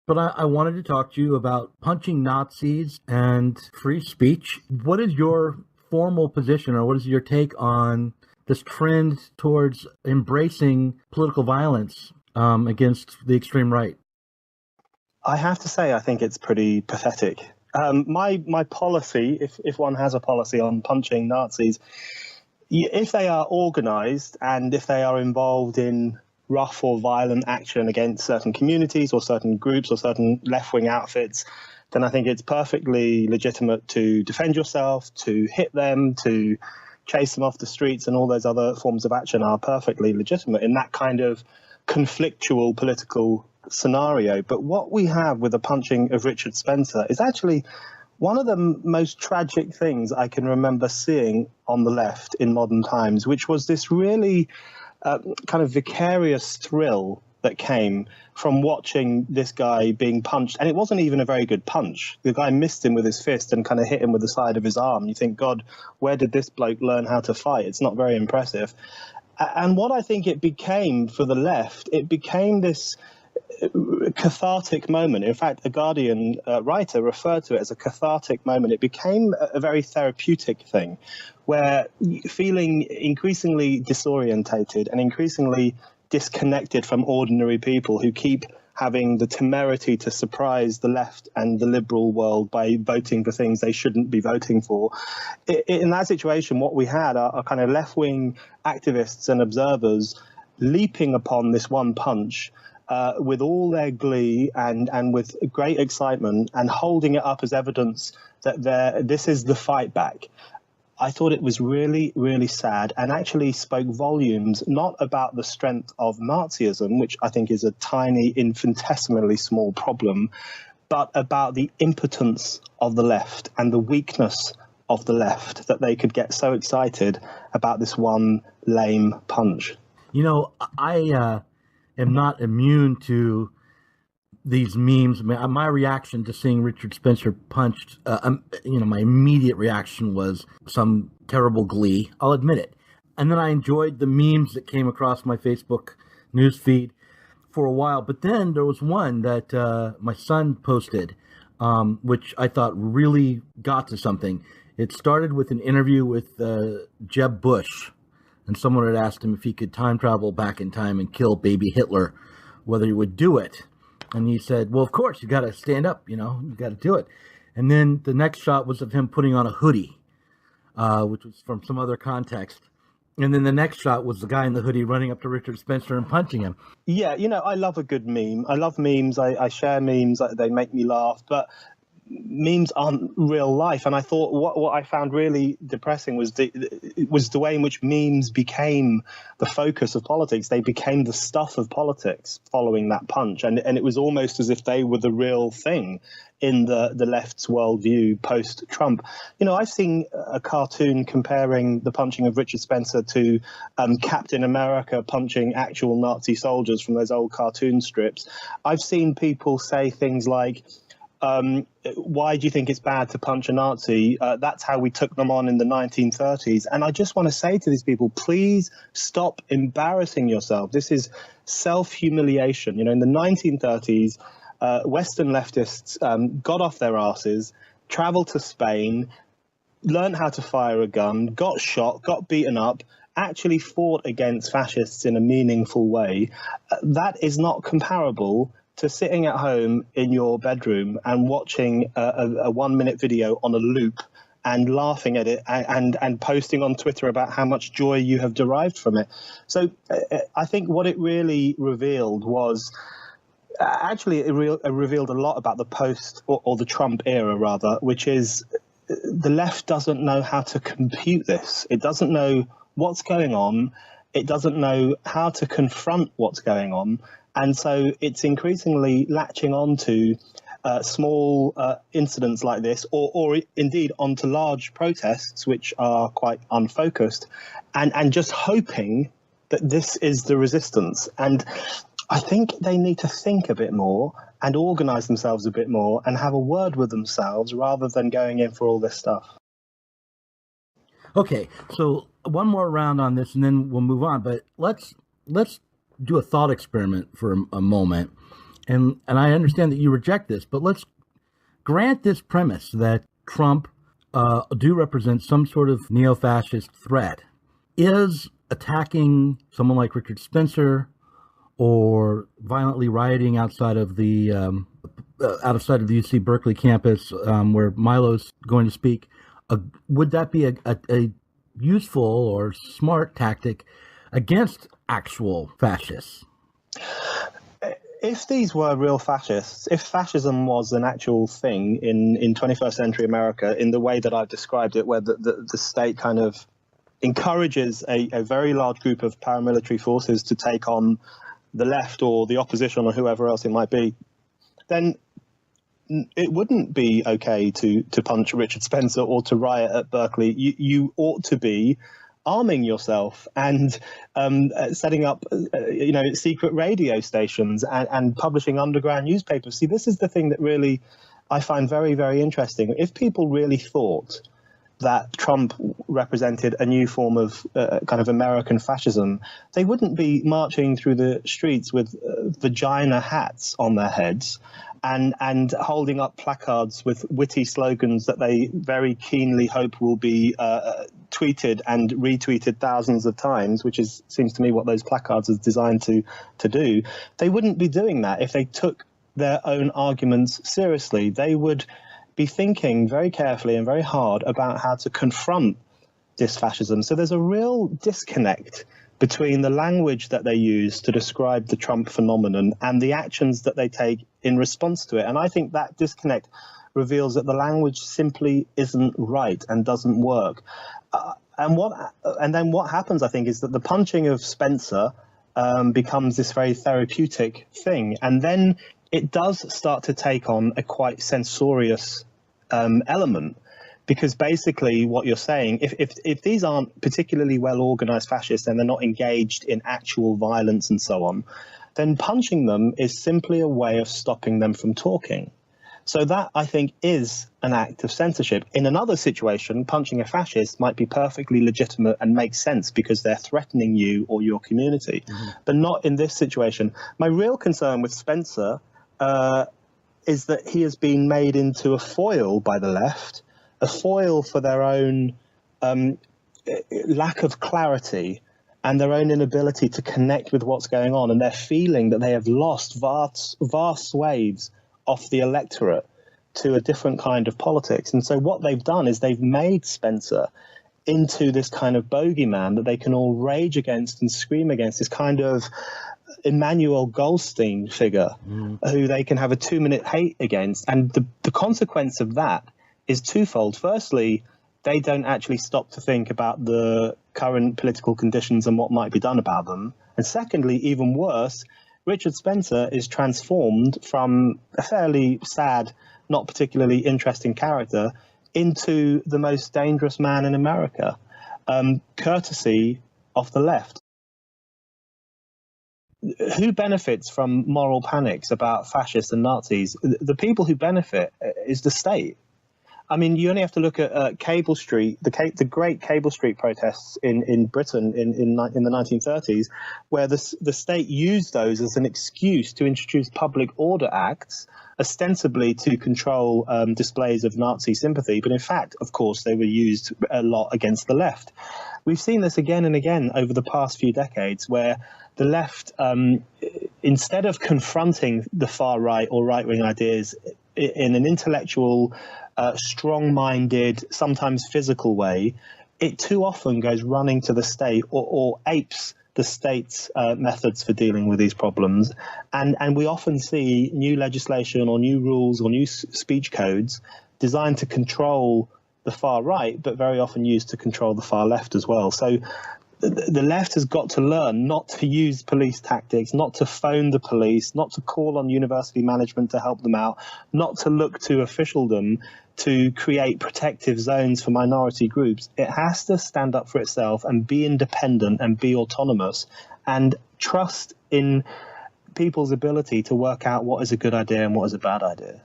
But I wanted to talk to you about punching Nazis and free speech. What is your formal position, or what is your take on this trend towards embracing political violence against the extreme right? I have to say, I think it's pretty pathetic. My policy, if one has a policy on punching Nazis, if they are organized and if they are involved in rough or violent action against certain communities or certain groups or certain left-wing outfits, then I think it's perfectly legitimate to defend yourself, to hit them, to chase them off the streets, and all those other forms of action are perfectly legitimate in that kind of conflictual political scenario. But what we have with the punching of Richard Spencer is actually one of the most tragic things I can remember seeing on the left in modern times, which was this really kind of vicarious thrill that came from watching this guy being punched. And it wasn't even a very good punch. The guy missed him with his fist and kind of hit him with the side of his arm. You think, God, where did this bloke learn how to fight? It's not very impressive. And what I think it became for the left, it became this cathartic moment. In fact, a Guardian writer referred to it as a cathartic moment. It became a very therapeutic thing, where feeling increasingly disorientated and increasingly disconnected from ordinary people who keep having the temerity to surprise the left and the liberal world by voting for things they shouldn't be voting for. In that situation, what we had are kind of left-wing activists and observers leaping upon this one punch with all their glee and with great excitement, and holding it up as evidence that this is the fight back. I thought it was really, really sad, and actually spoke volumes, not about the strength of Nazism, which I think is a tiny, infinitesimally small problem, but about the impotence of the left and the weakness of the left, that they could get so excited about this one lame punch. You know, I am not immune to these memes. My reaction to seeing Richard Spencer punched, my immediate reaction was some terrible glee. I'll admit it. And then I enjoyed the memes that came across my Facebook newsfeed for a while. But then there was one that my son posted, which I thought really got to something. It started with an interview with Jeb Bush, and someone had asked him if he could time travel back in time and kill baby Hitler, whether he would do it. And he said, well, of course, you got to stand up, you got to do it. And then the next shot was of him putting on a hoodie, which was from some other context. And then the next shot was the guy in the hoodie running up to Richard Spencer and punching him. Yeah, I love a good meme. I love memes. I share memes. They make me laugh. But memes aren't real life. And I thought what I found really depressing was the way in which memes became the focus of politics. They became the stuff of politics following that punch. And it was almost as if they were the real thing in the left's worldview post-Trump. I've seen a cartoon comparing the punching of Richard Spencer to Captain America punching actual Nazi soldiers from those old cartoon strips. I've seen people say things like, why do you think it's bad to punch a Nazi? That's how we took them on in the 1930s. And I just want to say to these people, please stop embarrassing yourself. This is self-humiliation. In the 1930s, Western leftists got off their asses, traveled to Spain, learned how to fire a gun, got shot, got beaten up, actually fought against fascists in a meaningful way. That is not comparable to sitting at home in your bedroom and watching a 1-minute video on a loop and laughing at it and posting on Twitter about how much joy you have derived from it. So I think what it really revealed was actually it revealed a lot about the post or the Trump era, rather, which is the left doesn't know how to compute this. It doesn't know what's going on. It doesn't know how to confront what's going on. And so it's increasingly latching on to small incidents like this, or indeed onto large protests, which are quite unfocused, and just hoping that this is the resistance. And I think they need to think a bit more and organize themselves a bit more and have a word with themselves rather than going in for all this stuff. Okay, so one more round on this and then we'll move on. But let's do a thought experiment for a moment and I understand that you reject this, but let's grant this premise that Trump do represent some sort of neo-fascist threat. Is attacking someone like Richard Spencer or violently rioting outside of the UC Berkeley campus where Milo's going to speak, would that be a useful or smart tactic against actual fascists? If these were real fascists, if fascism was an actual thing in 21st century America in the way that I've described it, where the state kind of encourages a very large group of paramilitary forces to take on the left or the opposition or whoever else it might be, then it wouldn't be okay to punch Richard Spencer or to riot at Berkeley. You ought to be arming yourself and setting up, secret radio stations and publishing underground newspapers. See, this is the thing that really I find very, very interesting. If people really thought that Trump represented a new form of kind of American fascism, they wouldn't be marching through the streets with vagina hats on their heads and holding up placards with witty slogans that they very keenly hope will be tweeted and retweeted thousands of times, which seems to me what those placards are designed to do. They wouldn't be doing that if they took their own arguments seriously. They would be thinking very carefully and very hard about how to confront this fascism. So there's a real disconnect between the language that they use to describe the Trump phenomenon and the actions that they take in response to it. And I think that disconnect reveals that the language simply isn't right and doesn't work. And then what happens, I think, is that the punching of Spencer becomes this very therapeutic thing. And then it does start to take on a quite censorious element, because basically what you're saying, if these aren't particularly well organized fascists and they're not engaged in actual violence and so on, then punching them is simply a way of stopping them from talking. So that, I think, is an act of censorship. In another situation, punching a fascist might be perfectly legitimate and make sense because they're threatening you or your community, but not in this situation. My real concern with Spencer is that he has been made into a foil by the left, a foil for their own lack of clarity and their own inability to connect with what's going on, and they're feeling that they have lost vast swathes of the electorate to a different kind of politics. And so what they've done is they've made Spencer into this kind of bogeyman that they can all rage against and scream against, this kind of Emmanuel Goldstein figure who they can have a 2-minute hate against. And the consequence of that is twofold. Firstly, they don't actually stop to think about the current political conditions and what might be done about them. And secondly, even worse, Richard Spencer is transformed from a fairly sad, not particularly interesting character into the most dangerous man in America, courtesy of the left. Who benefits from moral panics about fascists and Nazis? The people who benefit is the state. I mean, you only have to look at Cable Street, the great Cable Street protests in Britain in the 1930s, where the state used those as an excuse to introduce public order acts, ostensibly to control displays of Nazi sympathy. But in fact, of course, they were used a lot against the left. We've seen this again and again over the past few decades, where the left, instead of confronting the far right or right-wing ideas in an intellectual, strong-minded, sometimes physical way, it too often goes running to the state or apes the state's methods for dealing with these problems. And we often see new legislation or new rules or new speech codes designed to control the far right, but very often used to control the far left as well. So the left has got to learn not to use police tactics, not to phone the police, not to call on university management to help them out, not to look to officialdom to create protective zones for minority groups. It has to stand up for itself and be independent and be autonomous and trust in people's ability to work out what is a good idea and what is a bad idea.